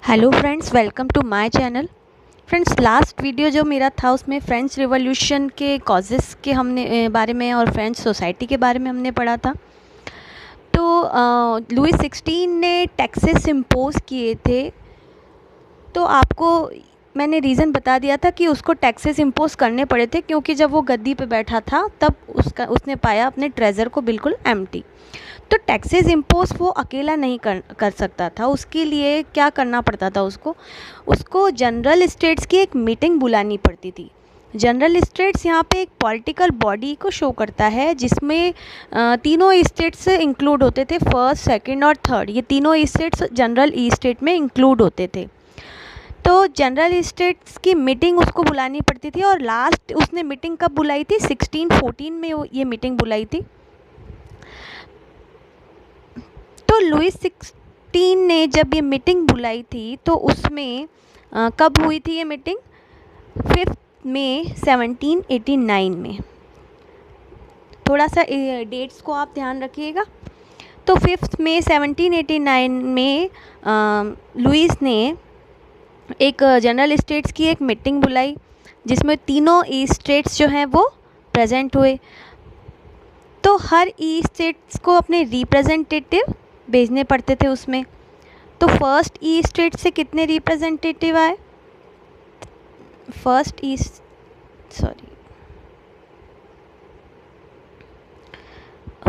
Hello friends, welcome to my channel. Friends, last video जो मेरा था उसमें फ्रेंच रिवॉल्यूशन के कॉजेज़ के हमने बारे में और फ्रेंच सोसाइटी के बारे में हमने पढ़ा था। तो लुई 16 ने टैक्सेस इम्पोज किए थे। तो आपको मैंने रीज़न बता दिया था कि उसको टैक्सेस इम्पोज करने पड़े थे क्योंकि जब वो गद्दी पे बैठा था तब उसने पाया अपने ट्रेजर को बिल्कुल एम्प्टी। तो टैक्सेस इम्पोज वो अकेला नहीं कर सकता था। उसके लिए क्या करना पड़ता था, उसको जनरल स्टेट्स की एक मीटिंग बुलानी पड़ती थी। जनरल स्टेट्स यहाँ पे एक पॉलिटिकल बॉडी को शो करता है जिसमें तीनों स्टेट्स इंक्लूड होते थे, फर्स्ट, सेकंड और थर्ड। ये तीनों स्टेट्स जनरल स्टेट में इंक्लूड होते थे। तो जनरल स्टेट्स की मीटिंग उसको बुलानी पड़ती थी और लास्ट उसने मीटिंग कब बुलाई थी? 1614 में ये मीटिंग बुलाई थी। तो लुई 16 ने जब ये मीटिंग बुलाई थी तो उसमें कब हुई थी ये मीटिंग? 5 मई 1789 में। थोड़ा सा डेट्स को आप ध्यान रखिएगा। तो 5 मई 1789 में लुईस ने एक जनरल स्टेट्स की एक मीटिंग बुलाई जिसमें तीनों ई स्टेट्स जो हैं वो प्रेजेंट हुए। तो हर ई स्टेट्स को अपने रिप्रेजेंटेटिव भेजने पड़ते थे उसमें। तो फर्स्ट ई स्टेट से कितने रिप्रेजेंटेटिव आए?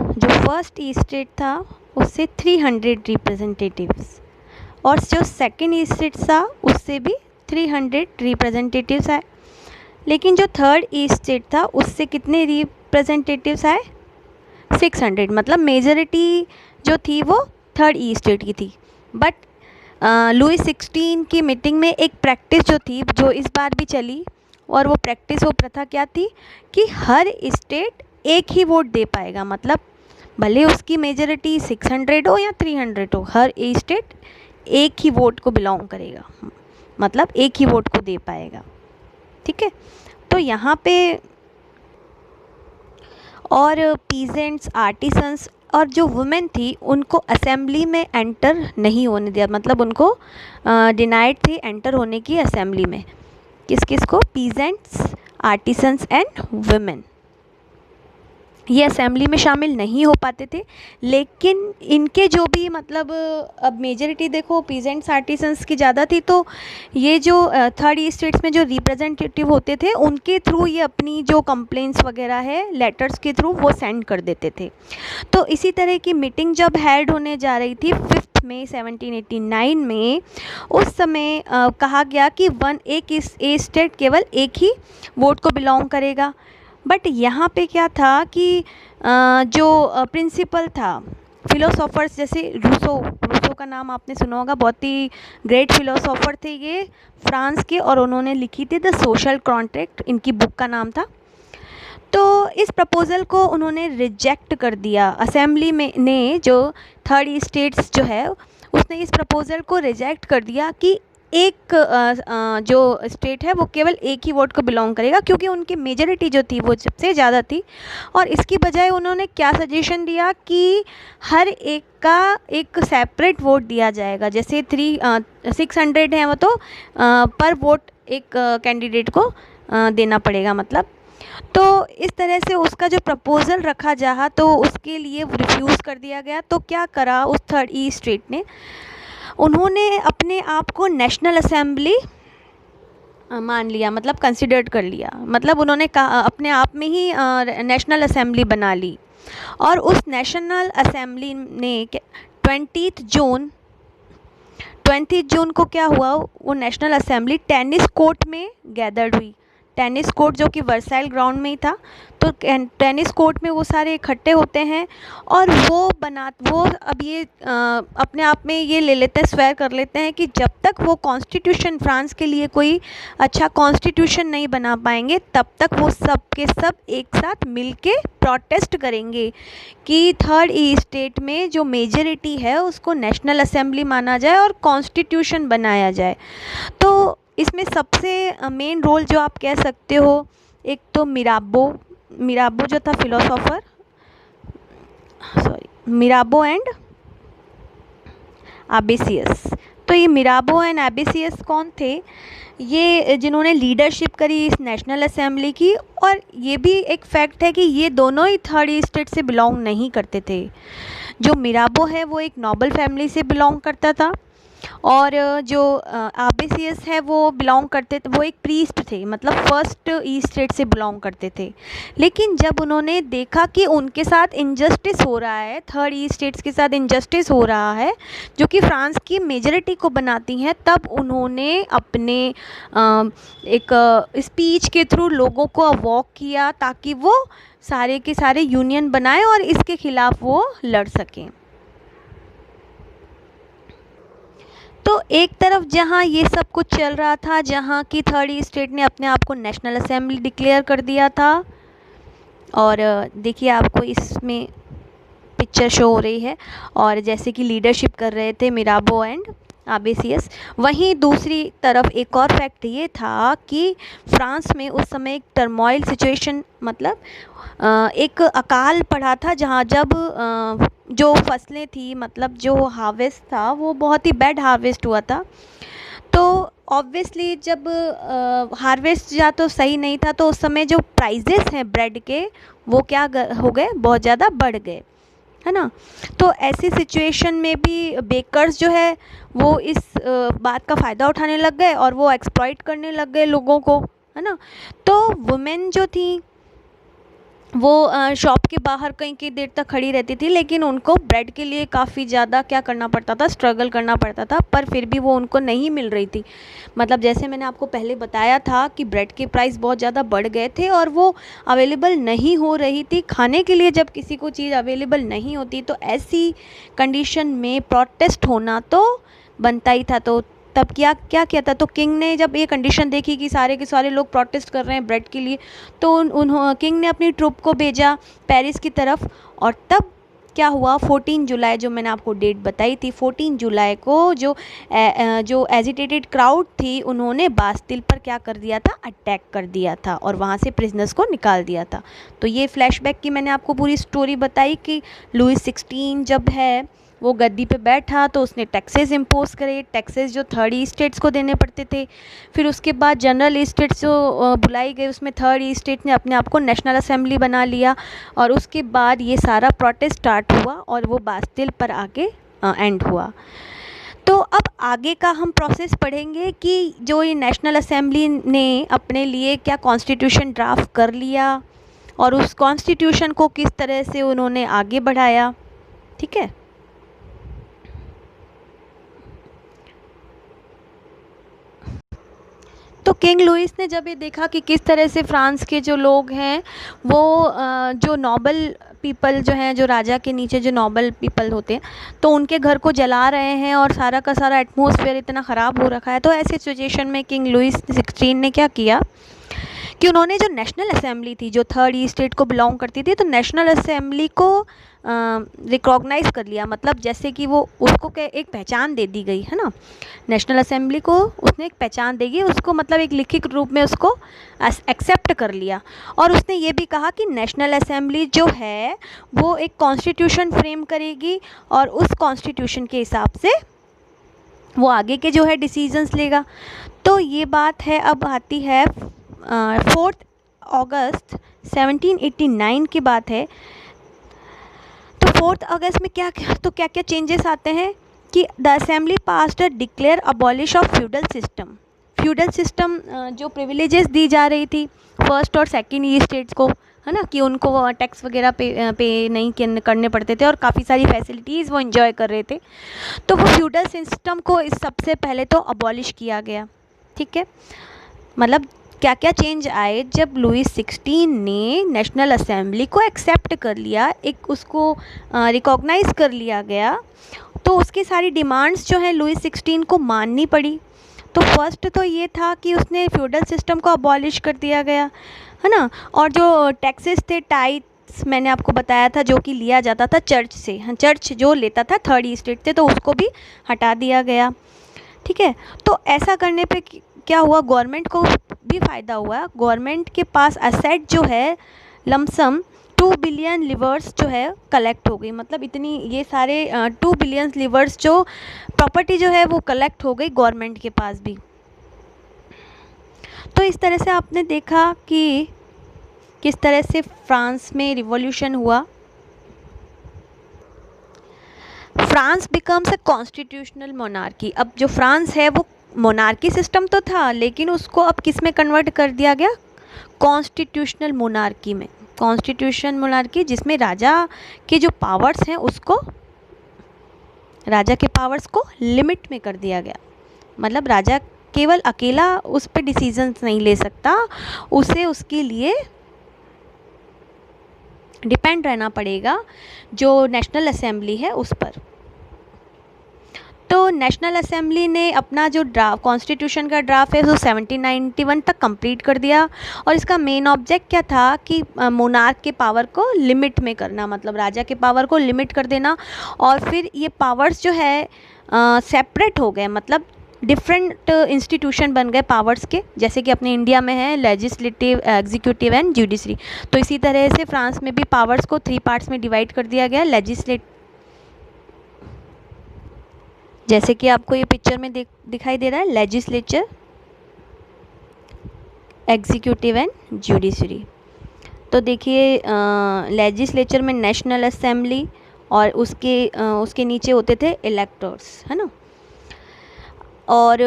जो फर्स्ट ई स्टेट था उससे 300 रिप्रेजेंटेटिव्स और जो सेकंड ई स्टेट था उससे भी 300 रिप्रेजेंटेटिव्स आए। लेकिन जो थर्ड ई स्टेट था उससे कितने रिप्रेजेंटेटिव्स आए? 600। मतलब मेजॉरिटी जो थी वो थर्ड ई स्टेट की थी। बट लुई 16 की मीटिंग में एक प्रैक्टिस जो थी, जो इस बार भी चली, और वो प्रैक्टिस, वो प्रथा क्या थी कि हर स्टेट एक ही वोट दे पाएगा। मतलब भले उसकी मेजॉरिटी 600 हो या 300 हो, हर स्टेट एक ही वोट को बिलोंग करेगा, मतलब एक ही वोट को दे पाएगा। ठीक है। तो यहाँ पे और पीजेंट्स, आर्टिसंस और जो वुमेन थी उनको असेंबली में एंटर नहीं होने दिया। मतलब उनको डिनाइड थी एंटर होने की असेंबली में। किस किस को? Peasants, artisans and women. ये असेंबली में शामिल नहीं हो पाते थे। लेकिन इनके जो भी, मतलब अब मेजॉरिटी देखो पीजेंट्स, आर्टिसंस की ज़्यादा थी, तो ये जो थर्ड ई स्टेट्स में जो रिप्रेजेंटेटिव होते थे उनके थ्रू ये अपनी जो कंप्लेंट्स वगैरह है लेटर्स के थ्रू वो सेंड कर देते थे। तो इसी तरह की मीटिंग जब हेल्ड होने जा रही थी 5 मई 1789 में, उस समय कहा गया कि एक स्टेट केवल एक ही वोट को बिलोंग करेगा। बट यहाँ पे क्या था कि जो प्रिंसिपल था, फिलोसोफर्स जैसे रूसो का नाम आपने सुना होगा, बहुत ही ग्रेट फिलोसोफर थे ये, फ्रांस के, और उन्होंने लिखी थी द सोशल कॉन्ट्रैक्ट, इनकी बुक का नाम था। तो इस प्रपोज़ल को उन्होंने रिजेक्ट कर दिया। असेंबली में ने जो थर्ड स्टेट्स जो है उसने इस प्रपोज़ल को रिजेक्ट कर दिया कि एक जो स्टेट है वो केवल एक ही वोट को बिलोंग करेगा, क्योंकि उनकी मेजॉरिटी जो थी वो सबसे ज़्यादा थी। और इसकी बजाय उन्होंने क्या सजेशन दिया कि हर एक का एक सेपरेट वोट दिया जाएगा। जैसे 600 है वो, तो पर वोट एक कैंडिडेट को देना पड़ेगा। मतलब तो इस तरह से उसका जो प्रपोज़ल रखा जा तो उसके लिए रिफ्यूज़ कर दिया गया। तो क्या करा उस थर्ड ई स्टेट ने? उन्होंने अपने आप को नेशनल असेंबली मान लिया, मतलब कंसिडर्ड कर लिया। मतलब उन्होंने कहा अपने आप में ही नेशनल असेंबली बना ली। और उस नेशनल असेंबली ने 20 जून को क्या हुआ, वो नेशनल असेंबली टेनिस कोर्ट में गैदर्ड हुई। टेनिस कोर्ट जो कि वर्साइल ग्राउंड में ही था। तो टेनिस कोर्ट में वो सारे इकट्ठे होते हैं और वो अब ये अपने आप में ये ले लेते हैं, स्वेर कर लेते हैं कि जब तक वो कॉन्स्टिट्यूशन, फ्रांस के लिए कोई अच्छा कॉन्स्टिट्यूशन नहीं बना पाएंगे तब तक वो सब के सब एक साथ मिलके प्रोटेस्ट करेंगे कि थर्ड ई स्टेट में जो मेजॉरिटी है उसको नेशनल असेंबली माना जाए और कॉन्स्टिट्यूशन बनाया जाए। तो इसमें सबसे मेन रोल जो आप कह सकते हो, एक तो मिराबो जो था फिलोसोफर, मिराबो एंड आबेसियस। तो ये मिराबो एंड एबीसीएस कौन थे? ये जिन्होंने लीडरशिप करी इस नेशनल असेंबली की, और ये भी एक फैक्ट है कि ये दोनों ही थर्ड स्टेट से बिलोंग नहीं करते थे। जो मिराबो है वो एक नोबल फैमिली से बिलोंग करता था, और जो आबीसीएस है वो बिलोंग करते थे, वो एक प्रीस्ट थे, मतलब फर्स्ट ईस्ट स्टेट से बिलोंग करते थे। लेकिन जब उन्होंने देखा कि उनके साथ इनजस्टिस हो रहा है, थर्ड ईस्ट स्टेट्स के साथ इनजस्टिस हो रहा है जो कि फ्रांस की मेजॉरिटी को बनाती हैं, तब उन्होंने अपने एक स्पीच के थ्रू लोगों को अवॉक किया ताकि वो सारे के सारे यूनियन बनाएं और इसके खिलाफ वो लड़ सकें। तो एक तरफ जहाँ ये सब कुछ चल रहा था, जहाँ की थर्ड स्टेट ने अपने आप को नेशनल असेंबली डिक्लेयर कर दिया था, और देखिए आपको इसमें पिक्चर शो हो रही है, और जैसे कि लीडरशिप कर रहे थे मिराबो एंड आबीसीएस। वहीं दूसरी तरफ एक और फैक्ट ये था कि फ्रांस में उस समय एक टर्मोइल सिचुएशन, मतलब एक अकाल पड़ा था, जहाँ जब जो फसलें थी, मतलब जो हार्वेस्ट था वो बहुत ही बैड हार्वेस्ट हुआ था। तो ऑब्वियसली जब हार्वेस्ट या तो सही नहीं था, तो उस समय जो प्राइजेस हैं ब्रेड के वो क्या हो गए, बहुत ज़्यादा बढ़ गए, है ना। तो ऐसी सिचुएशन में भी बेकर्स जो है वो इस बात का फ़ायदा उठाने लग गए और वो एक्सप्लॉइट करने लग गए लोगों को, है ना। तो वुमेन जो थी वो शॉप के बाहर कई कई देर तक खड़ी रहती थी, लेकिन उनको ब्रेड के लिए काफ़ी ज़्यादा क्या करना पड़ता था, स्ट्रगल करना पड़ता था, पर फिर भी वो उनको नहीं मिल रही थी। मतलब जैसे मैंने आपको पहले बताया था कि ब्रेड के प्राइस बहुत ज़्यादा बढ़ गए थे और वो अवेलेबल नहीं हो रही थी खाने के लिए। जब किसी को चीज़ अवेलेबल नहीं होती तो ऐसी कंडीशन में प्रोटेस्ट होना तो बनता ही था। तो तब क्या क्या किया था, तो किंग ने जब ये कंडीशन देखी कि सारे के सारे लोग प्रोटेस्ट कर रहे हैं ब्रेड के लिए, तो किंग ने अपनी ट्रूप को भेजा पेरिस की तरफ। और तब क्या हुआ, 14 जुलाई, जो मैंने आपको डेट बताई थी, 14 जुलाई को जो एजिटेटेड क्राउड थी उन्होंने बास्तिल पर क्या कर दिया था, अटैक कर दिया था और वहाँ से प्रिजनर्स को निकाल दिया था। तो ये फ्लैशबैक की मैंने आपको पूरी स्टोरी बताई कि लुई 16 जब है वो गद्दी पे बैठा तो उसने टैक्सेस इम्पोज करे, टैक्सेस जो थर्ड ईस्ट स्टेट्स को देने पड़ते थे। फिर उसके बाद जनरल ईस्ट स्टेट्स जो बुलाई गई, उसमें थर्ड ईस्ट स्टेट ने अपने आप को नेशनल असेंबली बना लिया, और उसके बाद ये सारा प्रोटेस्ट स्टार्ट हुआ और वो बास्तिल पर आके एंड हुआ। तो अब आगे का हम प्रोसेस पढ़ेंगे कि जो ये नेशनल असेंबली ने अपने लिए क्या कॉन्स्टिट्यूशन ड्राफ्ट कर लिया और उस कॉन्स्टिट्यूशन को किस तरह से उन्होंने आगे बढ़ाया, ठीक है। तो किंग लुइस ने जब ये देखा कि किस तरह से फ्रांस के जो लोग हैं वो जो नोबल पीपल जो हैं, जो राजा के नीचे जो नोबल पीपल होते हैं, तो उनके घर को जला रहे हैं और सारा का सारा एटमॉस्फेयर इतना ख़राब हो रखा है, तो ऐसी सिचुएशन में किंग लुइस 16 ने क्या किया कि उन्होंने जो नेशनल असेंबली थी जो थर्ड ईस्ट स्टेट को बिलोंग करती थी, तो नेशनल असेंबली को रिकॉग्नाइज़ कर लिया। मतलब जैसे कि वो उसको एक पहचान दे दी गई, है ना। नेशनल असेंबली को उसने एक पहचान देगी उसको, मतलब एक लिखित रूप में उसको एक्सेप्ट कर लिया। और उसने ये भी कहा कि नेशनल असेंबली जो है वो एक कॉन्स्टिट्यूशन फ्रेम करेगी और उस कॉन्स्टिट्यूशन के हिसाब से वो आगे के जो है डिसीजंस लेगा। तो ये बात है। अब आती है 4 अगस्त 1789 की बात है। तो 4 अगस्त में क्या क्या चेंजेस आते हैं कि the assembly passed declare abolish of feudal system. Feudal system जो प्रिविलेजेस दी जा रही थी फर्स्ट और सेकंड ईस्ट स्टेट्स को, है ना, कि उनको टैक्स वगैरह पे नहीं करने पड़ते थे और काफ़ी सारी फैसिलिटीज़ वो एंजॉय कर रहे थे, तो वो फ्यूडल सिस्टम को इस सबसे पहले तो अबॉलिश किया गया, ठीक है। मतलब क्या क्या चेंज आए जब लुई 16 ने नेशनल असेंबली को एक्सेप्ट कर लिया, एक उसको रिकॉग्नाइज़ कर लिया गया, तो उसकी सारी डिमांड्स जो हैं लुई 16 को माननी पड़ी। तो फर्स्ट तो ये था कि उसने फ्यूडल सिस्टम को अबॉलिश कर दिया गया, है ना। और जो टैक्सेस थे, टाइट्स मैंने आपको बताया था, जो कि लिया जाता था चर्च से, चर्च जो लेता था थर्ड ईस्ट स्टेट से, तो उसको भी हटा दिया गया, ठीक है। तो ऐसा करने पे क्या हुआ, गवर्नमेंट को भी फ़ायदा हुआ। गवर्नमेंट के पास असेट जो है लमसम 2 बिलियन लिवर्स जो है कलेक्ट हो गई। मतलब इतनी ये सारे 2 बिलियन लिवर्स जो प्रॉपर्टी जो है वो कलेक्ट हो गई गवर्नमेंट के पास भी। तो इस तरह से आपने देखा कि किस तरह से फ्रांस में रिवॉल्यूशन हुआ। France becomes a constitutional monarchy. अब जो फ्रांस है वो मोनार्की सिस्टम तो था, लेकिन उसको अब किस में कन्वर्ट कर दिया गया, कॉन्स्टिट्यूशनल मोनार्की में। कॉन्स्टिट्यूशन मोनार्की जिसमें राजा के जो पावर्स हैं उसको, राजा के पावर्स को लिमिट में कर दिया गया। मतलब राजा केवल अकेला उस पर डिसीजंस नहीं ले सकता, उसे उसके लिए डिपेंड रहना पड़ेगा जो नेशनल असेंबली है उस पर। तो नेशनल असेंबली ने अपना जो ड्राफ्ट, कॉन्स्टिट्यूशन का ड्राफ्ट है वो 1791 तक कंप्लीट कर दिया। और इसका मेन ऑब्जेक्ट क्या था कि मोनार्क के पावर को लिमिट में करना, मतलब राजा के पावर को लिमिट कर देना। और फिर ये पावर्स जो है सेपरेट हो गए, मतलब डिफरेंट इंस्टीट्यूशन बन गए पावर्स के, जैसे कि अपने इंडिया में है लेजिस्लेटिव, एग्जीक्यूटिव एंड जुडिशरी। तो इसी तरह से फ्रांस में भी पावर्स को 3 पार्ट्स में डिवाइड कर दिया गया। जैसे कि आपको ये पिक्चर में दिखाई दे रहा है, लेजिस्लेचर, एग्जीक्यूटिव एंड जुडिशरी। तो देखिए लेजिस्लेचर में नेशनल असेंबली और उसके नीचे होते थे इलेक्टर्स, है ना। और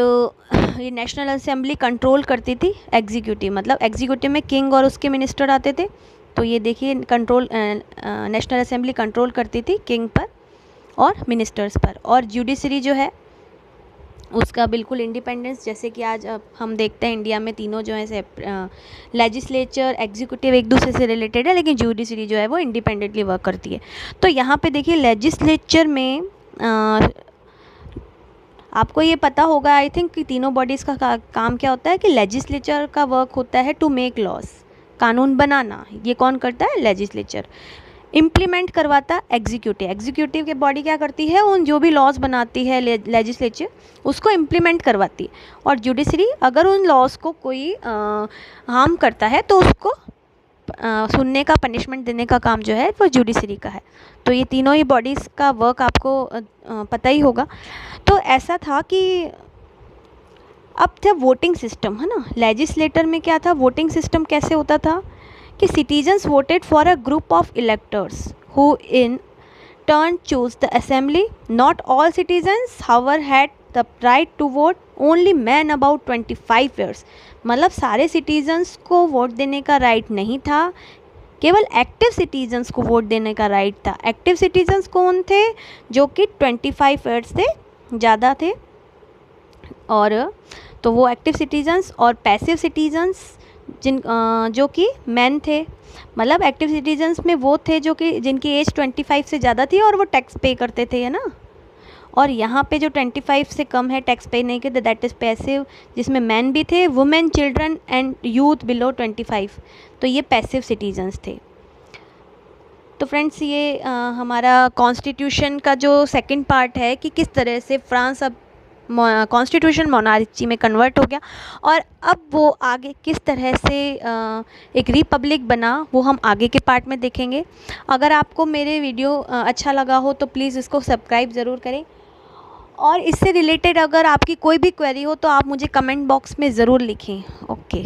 ये नेशनल असेंबली कंट्रोल करती थी एग्जीक्यूटिव, मतलब एग्जीक्यूटिव में किंग और उसके मिनिस्टर आते थे। तो ये देखिए कंट्रोल, नेशनल असेंबली कंट्रोल करती थी किंग पर और मिनिस्टर्स पर। और जुडिशरी जो है उसका बिल्कुल इंडिपेंडेंस, जैसे कि आज हम देखते हैं इंडिया में तीनों जो है लेजिस्लेचर, एग्जीक्यूटिव एक दूसरे से रिलेटेड है, लेकिन जुडिशरी जो है वो इंडिपेंडेंटली वर्क करती है। तो यहाँ पे देखिए लेजिस्लेचर में आपको ये पता होगा आई थिंक कि तीनों बॉडीज़ का काम क्या होता है, कि लेजिस्लेचर का वर्क होता है टू मेक लॉज, कानून बनाना। ये कौन करता है, लेजिस्लेचर। इम्प्लीमेंट करवाता एग्जीक्यूटिव। एग्जीक्यूटिव की बॉडी क्या करती है, उन जो भी लॉज बनाती है लेजिस्लेचर उसको इम्प्लीमेंट करवाती है। और जुडिशरी अगर उन लॉज को कोई हार्म करता है तो उसको सुनने का, पनिशमेंट देने का काम जो है वो जुडिशरी का है। तो ये तीनों ही बॉडीज़ का वर्क आपको पता ही होगा। तो ऐसा था कि अब था वोटिंग सिस्टम, है ना। लेजिस्लेटर में क्या था, वोटिंग सिस्टम कैसे होता था कि citizens voted for a group of electors who in turn choose the assembly. Not all citizens however had the right to vote, only men about 25 years. मतलब सारे सिटीजन्स को वोट देने का राइट नहीं था, केवल एक्टिव सिटीजन्स को vote देने का राइट था। एक्टिव सिटीजन्स कौन थे, जो कि 25 ईयर्स से ज़्यादा थे। और तो वो एक्टिव सिटीजन्स और पैसिव सिटीजन्स जो कि मैन थे। मतलब एक्टिव सिटीजन्स में वो थे जो कि जिनकी एज 25 से ज़्यादा थी और वो टैक्स पे करते थे, है ना। और यहाँ पे जो 25 से कम है टैक्स पे नहीं करते, दैट इज़ पैसिव, जिसमें मैन भी थे, women, children and youth below 25। तो ये पैसिव सिटीजन्स थे। तो फ्रेंड्स ये हमारा कॉन्स्टिट्यूशन का जो सेकंड पार्ट है कि किस तरह से फ्रांस अब कॉन्स्टिट्यूशन मोनार्ची में कन्वर्ट हो गया और अब वो आगे किस तरह से एक रिपब्लिक बना, वो हम आगे के पार्ट में देखेंगे। अगर आपको मेरे वीडियो अच्छा लगा हो तो प्लीज़ इसको सब्सक्राइब ज़रूर करें, और इससे रिलेटेड अगर आपकी कोई भी क्वेरी हो तो आप मुझे कमेंट बॉक्स में ज़रूर लिखें। ओके।